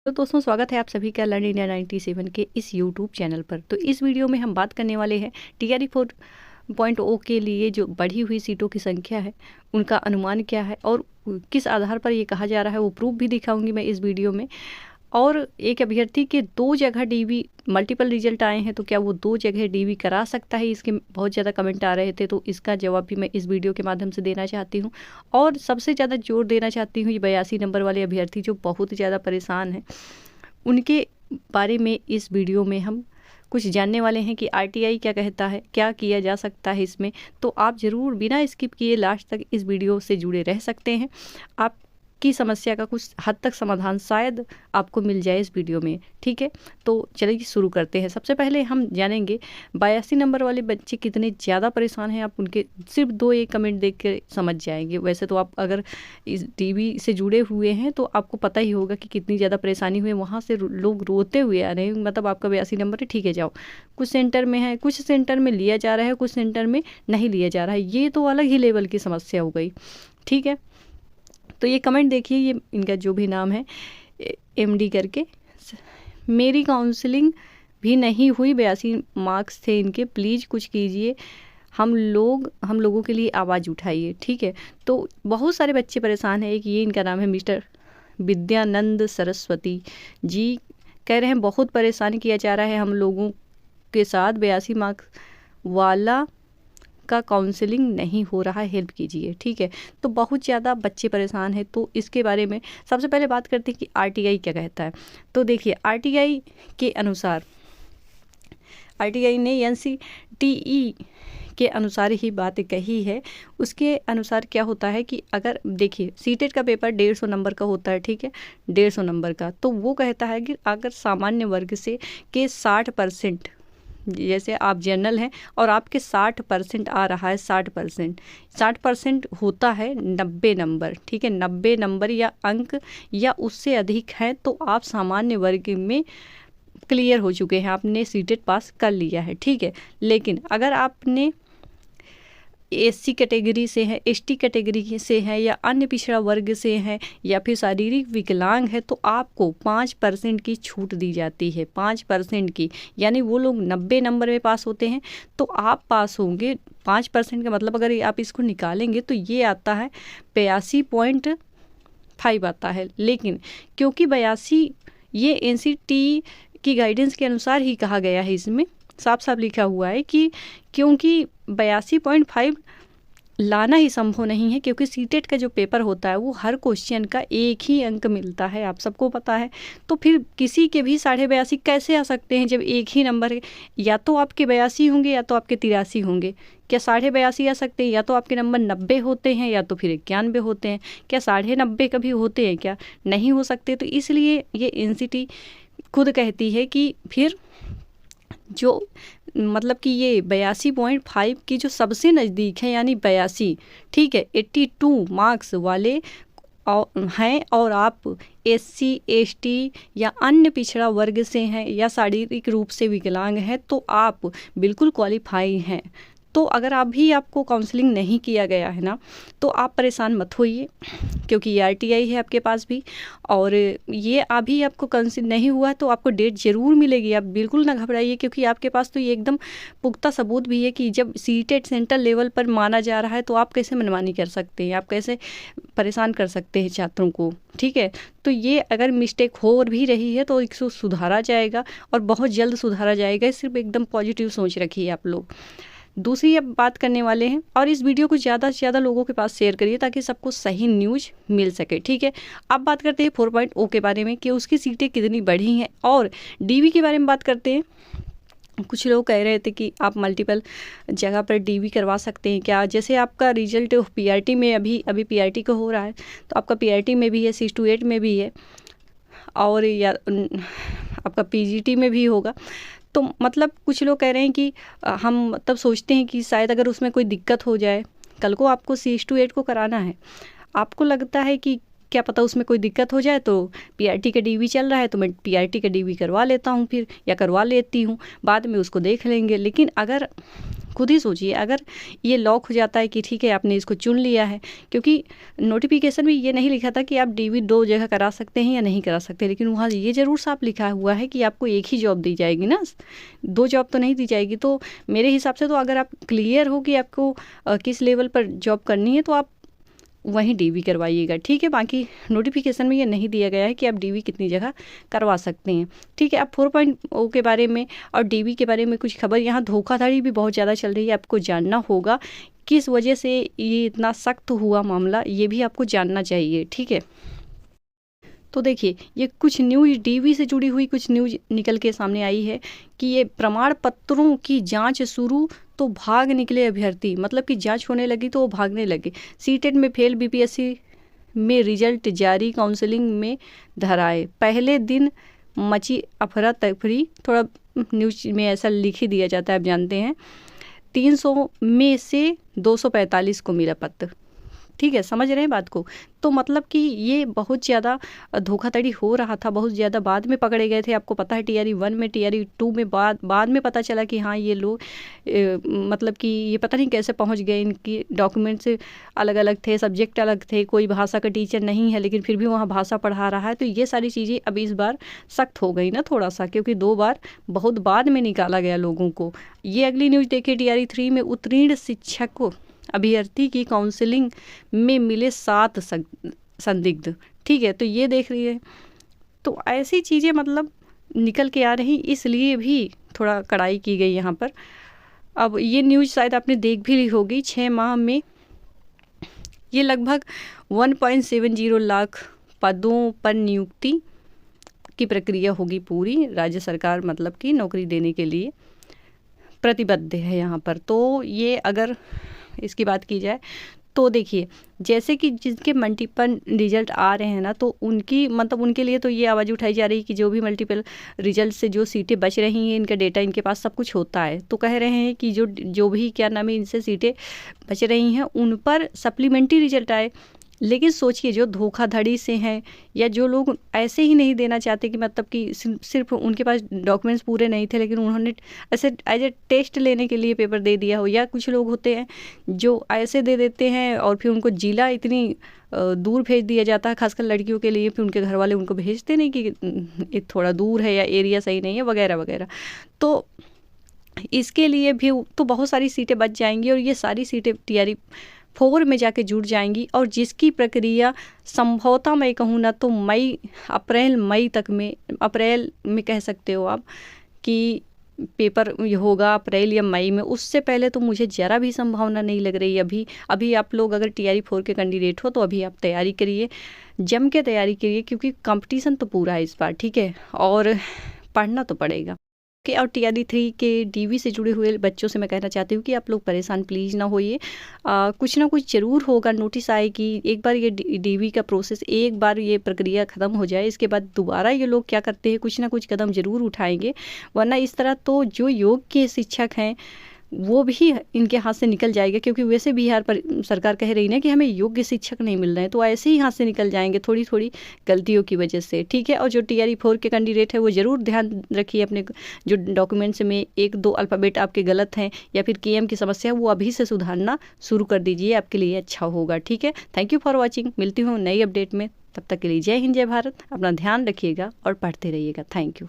तो दोस्तों स्वागत है आप सभी का लर्न इंडिया 97 के इस यूट्यूब चैनल पर। तो इस वीडियो में हम बात करने वाले हैं टीआरई 4.0 के लिए जो बढ़ी हुई सीटों की संख्या है उनका अनुमान क्या है और किस आधार पर ये कहा जा रहा है, वो प्रूफ भी दिखाऊंगी मैं इस वीडियो में। और एक अभ्यर्थी के 2 जगह डीवी मल्टीपल रिजल्ट आए हैं, तो क्या वो 2 जगह डीवी करा सकता है, इसके बहुत ज़्यादा कमेंट आ रहे थे, तो इसका जवाब भी मैं इस वीडियो के माध्यम से देना चाहती हूँ। और सबसे ज़्यादा जोर देना चाहती हूँ ये 82 नंबर वाले अभ्यर्थी जो बहुत ज़्यादा परेशान हैं, उनके बारे में इस वीडियो में हम कुछ जानने वाले हैं कि आरटीआई क्या कहता है, क्या किया जा सकता है इसमें। तो आप ज़रूर बिना स्किप किए लास्ट तक इस वीडियो से जुड़े रह सकते हैं। आपकी समस्या का कुछ हद तक समाधान शायद आपको मिल जाए इस वीडियो में, ठीक है। तो चलिए शुरू करते हैं। सबसे पहले हम जानेंगे 82 नंबर वाले बच्चे कितने ज़्यादा परेशान हैं। आप उनके सिर्फ 2 एक कमेंट देख कर समझ जाएंगे। वैसे तो आप अगर इस टीवी से जुड़े हुए हैं तो आपको पता ही होगा कि कितनी ज़्यादा परेशानी हुई। वहाँ से लोग रोते हुए आ रहे हैं, मतलब आपका 82 नंबर है, ठीक है जाओ। कुछ सेंटर में है, कुछ सेंटर में लिया जा रहा है, कुछ सेंटर में नहीं लिया जा रहा है। ये तो अलग ही लेवल की समस्या हो गई, ठीक है। तो ये कमेंट देखिए, ये इनका जो भी नाम है एमडी करके, मेरी काउंसलिंग भी नहीं हुई, 82 मार्क्स थे इनके, प्लीज़ कुछ कीजिए, हम लोगों के लिए आवाज़ उठाइए, ठीक है। तो बहुत सारे बच्चे परेशान हैं। एक ये इनका नाम है मिस्टर विद्यानंद सरस्वती जी, कह रहे हैं बहुत परेशान किया जा रहा है हम लोगों के साथ, 82 मार्क्स वाला का काउंसलिंग नहीं हो रहा है, हेल्प कीजिए, ठीक है। तो बहुत ज़्यादा बच्चे परेशान हैं। तो इसके बारे में सबसे पहले बात करते हैं कि आरटीआई क्या कहता है। तो देखिए, आरटीआई के अनुसार, आरटीआई ने एनसीटीई के अनुसार ही बात कही है। उसके अनुसार क्या होता है कि अगर देखिए सीटेट का पेपर 150 नंबर का होता है, ठीक है, 150 नंबर का। तो वो कहता है कि अगर सामान्य वर्ग से के 60%, जैसे आप जनरल हैं और आपके 60% आ रहा है, 60% होता है 90 नंबर, ठीक है, 90 नंबर या अंक या उससे अधिक है, तो आप सामान्य वर्ग में क्लियर हो चुके हैं, आपने सीटेट पास कर लिया है, ठीक है। लेकिन अगर आपने एससी कैटेगरी से है, एसटी कैटेगरी से है, या अन्य पिछड़ा वर्ग से है, या फिर शारीरिक विकलांग है, तो आपको 5% की छूट दी जाती है, 5% की। यानी वो लोग 90 नंबर में पास होते हैं तो आप पास होंगे 5% का मतलब अगर आप इसको निकालेंगे तो ये आता है 82.5 आता है। लेकिन क्योंकि 82 ये एनसीटी की गाइडेंस के अनुसार ही कहा गया है, इसमें साफ साफ लिखा हुआ है कि क्योंकि 82.5 लाना ही संभव नहीं है, क्योंकि सीटेट का जो पेपर होता है वो हर क्वेश्चन का एक ही अंक मिलता है, आप सबको पता है। तो फिर किसी के भी 82.5 कैसे आ सकते हैं जब एक ही नंबर है? या तो आपके 82 होंगे या तो आपके 83 होंगे। क्या 82.5 आ सकते हैं? या तो आपके नंबर 90 होते हैं या तो फिर 91 होते हैं। क्या 90.5 कभी होते हैं? क्या नहीं हो सकते। तो इसलिए ये एनसीटी खुद कहती है कि फिर जो मतलब कि ये 82.5 की जो सबसे नज़दीक है, यानी 82, ठीक है, 82 मार्क्स वाले हैं और आप एससी एसटी या अन्य पिछड़ा वर्ग से हैं या शारीरिक रूप से विकलांग हैं, तो आप बिल्कुल क्वालिफाई हैं। तो अगर अभी आपको काउंसलिंग नहीं किया गया है ना, तो आप परेशान मत होइए, क्योंकि ये आरटीआई है आपके पास भी, और ये अभी आपको काउंसलिंग नहीं हुआ है तो आपको डेट ज़रूर मिलेगी। आप बिल्कुल ना घबराइए, क्योंकि आपके पास तो ये एकदम पुख्ता सबूत भी है कि जब सीटेट सेंटर लेवल पर माना जा रहा है तो आप कैसे मनमानी कर सकते हैं, आप कैसे परेशान कर सकते हैं छात्रों को, ठीक है। तो ये अगर मिस्टेक हो भी रही है तो इसको सुधारा जाएगा और बहुत जल्द सुधारा जाएगा। सिर्फ एकदम पॉजिटिव सोच रखिए आप लोग। दूसरी अब बात करने वाले हैं, और इस वीडियो को ज़्यादा से ज़्यादा लोगों के पास शेयर करिए ताकि सबको सही न्यूज़ मिल सके, ठीक है। अब बात करते हैं 4.0 के बारे में कि उसकी सीटें कितनी बढ़ी हैं, और डीवी के बारे में बात करते हैं। कुछ लोग कह रहे थे कि आप मल्टीपल जगह पर डीवी करवा सकते हैं क्या। जैसे आपका रिजल्ट पीआरटी में अभी पीआरटी का हो रहा है, तो आपका पीआरटी में भी है, 6-8 में भी है, और या आपका पीजीटी में भी होगा। तो मतलब कुछ लोग कह रहे हैं कि हम तब सोचते हैं कि शायद अगर उसमें कोई दिक्कत हो जाए, कल को आपको 6-8 को कराना है, आपको लगता है कि क्या पता उसमें कोई दिक्कत हो जाए, तो पीआरटी का डीवी चल रहा है तो मैं पीआरटी का डीवी करवा लेता हूँ फिर, या करवा लेती हूँ, बाद में उसको देख लेंगे। लेकिन अगर खुद ही सोचिए, अगर ये लॉक हो जाता है कि ठीक है आपने इसको चुन लिया है, क्योंकि नोटिफिकेशन में ये नहीं लिखा था कि आप डीवी 2 जगह करा सकते हैं या नहीं करा सकते, लेकिन वहाँ ये ज़रूर साफ लिखा हुआ है कि आपको एक ही जॉब दी जाएगी ना, 2 जॉब तो नहीं दी जाएगी। तो मेरे हिसाब से तो अगर आप क्लियर हो कि आपको किस लेवल पर जॉब करनी है तो आप वहीं डीवी करवाइएगा, ठीक है। बाकी नोटिफिकेशन में ये नहीं दिया गया है कि आप डीवी कितनी जगह करवा सकते हैं, ठीक है। अब 4.0 के बारे में और डीवी के बारे में कुछ खबर, यहाँ धोखाधड़ी भी बहुत ज़्यादा चल रही है, आपको जानना होगा किस वजह से ये इतना सख्त हुआ मामला, ये भी आपको जानना चाहिए, ठीक है। तो देखिए, ये कुछ न्यूज़ डीवी से जुड़ी हुई कुछ न्यूज़ निकल के सामने आई है कि ये प्रमाण पत्रों की जांच शुरू तो भाग निकले अभ्यर्थी, मतलब कि जांच होने लगी तो वो भागने लगे। सीटेट में फेल बीपीएससी में रिजल्ट जारी, काउंसलिंग में धराए, पहले दिन मची अफरा तफरी। थोड़ा न्यूज़ में ऐसा लिख ही दिया जाता है, आप जानते हैं। 300 में से 245 को मिला पत्र, ठीक है, समझ रहे हैं बात को। तो मतलब कि ये बहुत ज़्यादा धोखाधड़ी हो रहा था, बहुत ज़्यादा बाद में पकड़े गए थे। आपको पता है टीआरई 1 में, टीआरई 2 में बाद में पता चला कि हाँ ये लोग मतलब कि ये पता नहीं कैसे पहुंच गए, इनकी डॉक्यूमेंट्स अलग अलग थे, सब्जेक्ट अलग थे, कोई भाषा का टीचर नहीं है लेकिन फिर भी वहाँ भाषा पढ़ा रहा है। तो ये सारी चीज़ें अब इस बार सख्त हो गई ना थोड़ा सा, क्योंकि 2 बार बहुत बाद में निकाला गया लोगों को। ये अगली न्यूज़ देखिए, टीआरई 3 में उत्तीर्ण शिक्षकों अभ्यर्थी की काउंसलिंग में मिले 7 संदिग्ध, ठीक है। तो ये देख रही है, तो ऐसी चीज़ें मतलब निकल के आ रही, इसलिए भी थोड़ा कड़ाई की गई यहाँ पर। अब ये न्यूज़ शायद आपने देख भी ली होगी, 6 माह में ये लगभग 1.70 लाख पदों पर नियुक्ति की प्रक्रिया होगी पूरी। राज्य सरकार मतलब कि नौकरी देने के लिए प्रतिबद्ध है यहाँ पर। तो ये अगर इसकी बात की जाए तो देखिए, जैसे कि जिनके मल्टीपल रिजल्ट आ रहे हैं ना, तो उनकी मतलब उनके लिए तो ये आवाज़ उठाई जा रही है कि जो भी मल्टीपल रिजल्ट से जो सीटें बच रही हैं, इनका डेटा इनके पास सब कुछ होता है, तो कह रहे हैं कि जो भी क्या नाम है इनसे सीटें बच रही हैं उन पर सप्लीमेंट्री रिजल्ट आए। लेकिन सोचिए, जो धोखाधड़ी से हैं या जो लोग ऐसे ही नहीं देना चाहते कि मतलब कि सिर्फ उनके पास डॉक्यूमेंट्स पूरे नहीं थे लेकिन उन्होंने ऐसे एज ए टेस्ट लेने के लिए पेपर दे दिया हो, या कुछ लोग होते हैं जो ऐसे दे देते हैं और फिर उनको जिला इतनी दूर भेज दिया जाता है, खासकर लड़कियों के लिए, फिर उनके घर वाले उनको भेजते नहीं कि ये थोड़ा दूर है या एरिया सही नहीं है वगैरह वगैरह। तो इसके लिए भी तो बहुत सारी सीटें बच जाएंगी और ये सारी सीटें टीआरई 4 में जाके जुड़ जाएंगी, और जिसकी प्रक्रिया संभवतः मैं कहूँ ना तो अप्रैल मई तक में, अप्रैल में कह सकते हो आप कि पेपर होगा अप्रैल या मई में। उससे पहले तो मुझे ज़रा भी संभावना नहीं लग रही। अभी आप लोग अगर टीआरई 4 के कैंडिडेट हो तो अभी आप तैयारी करिए, जम के तैयारी करिए, क्योंकि कंपटीशन तो पूरा है इस बार, ठीक है, और पढ़ना तो पड़ेगा। के और टीआरई 3 के डीवी से जुड़े हुए बच्चों से मैं कहना चाहती हूँ कि आप लोग परेशान प्लीज़ ना होइए, कुछ ना कुछ ज़रूर होगा, नोटिस आएगी। एक बार ये डीवी का प्रोसेस, एक बार ये प्रक्रिया ख़त्म हो जाए, इसके बाद दोबारा ये लोग क्या करते हैं, कुछ ना कुछ कदम ज़रूर उठाएंगे, वरना इस तरह तो जो योग के शिक्षक हैं वो भी इनके हाथ से निकल जाएगा, क्योंकि वैसे बिहार पर सरकार कह रही है कि हमें योग्य शिक्षक नहीं मिल रहे हैं, तो ऐसे ही हाथ से निकल जाएंगे थोड़ी थोड़ी गलतियों की वजह से, ठीक है। और जो टीआरई 4 के कैंडिडेट है वो ज़रूर ध्यान रखिए, अपने जो डॉक्यूमेंट्स में 1-2 अल्फ़ाबेट आपके गलत हैं या फिर केएम की समस्या, वो अभी से सुधारना शुरू कर दीजिए, आपके लिए अच्छा होगा, ठीक है। थैंक यू फॉर वॉचिंग, मिलती हूँ नई अपडेट में, तब तक के लिए जय हिंद जय भारत, अपना ध्यान रखिएगा और पढ़ते रहिएगा। Thank you.